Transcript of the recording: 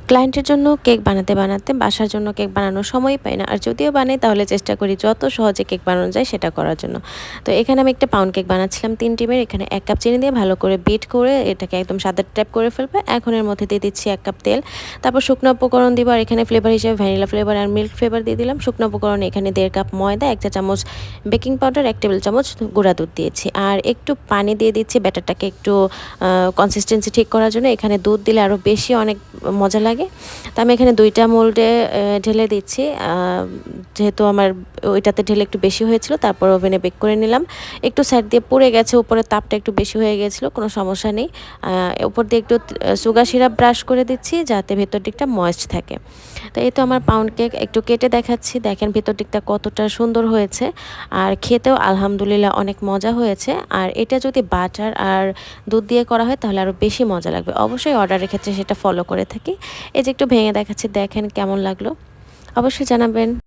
ক্লায়েন্টের জন্য কেক বানাতে বানাতে বাসার জন্য কেক বানানোর সময়ই পাই না। আর যদিও বানাই তাহলে চেষ্টা করি যত সহজে কেক বানানো যায় সেটা করার জন্য। তো এখানে আমি একটা পাউন্ড কেক বানাচ্ছিলাম ৩ ডিমের। এখানে ১ কাপ চিনি দিয়ে ভালো করে বিট করে এটাকে একদম সাদা টাইপ করে ফেলবে। এখন এর মধ্যে দিয়ে দিচ্ছি ১ কাপ তেল। তারপর শুকনো উপকরণ দিব আর এখানে ফ্লেভার হিসেবে ভ্যানিলা ফ্লেভার আর মিল্ক ফ্লেভার দিয়ে দিলাম। শুকনো উপকরণে এখানে ১.৫ কাপ ময়দা, ১ চা চামচ বেকিং পাউডার, ১ টেবিল চামচ গুঁড়া দুধ দিয়েছি। আর একটু পানি দিয়ে দিচ্ছি ব্যাটারটাকে একটু কনসিস্টেন্সি ঠিক করার জন্য। এখানে দুধ দিলে আরও বেশি অনেক মজা লাগে। তো আমি এখানে ২টা মোল্ডে ঢেলে দিচ্ছি। যেহেতু আমার ওইটাতে ঢেলে একটু বেশি হয়েছিল, তারপর ওভেনে বেক করে নিলাম। একটু সাইড দিয়ে পুড়ে গেছে, উপরের তাপটা একটু বেশি হয়ে গেছিলো, কোনো সমস্যা নেই। উপর দিয়ে একটু সুগার সিরাপ ব্রাশ করে দিচ্ছি যাতে ভেতর দিকটা ময়েস্ট থাকে। তো এই তো আমার পাউন্ড কেক একটু কেটে দেখাচ্ছি, দেখেন ভেতর দিকটা কতটা সুন্দর হয়েছে। আর খেতেও আলহামদুলিল্লাহ অনেক মজা হয়েছে। আর এটা যদি বাটার আর দুধ দিয়ে করা হয় তাহলে আরও বেশি মজা লাগবে। অবশ্যই অর্ডারের ক্ষেত্রে সেটা ফলো করে থাকি। এই যে একটু ভেঙে দেখাচ্ছি, দেখেন কেমন লাগলো, অবশ্যই জানাবেন।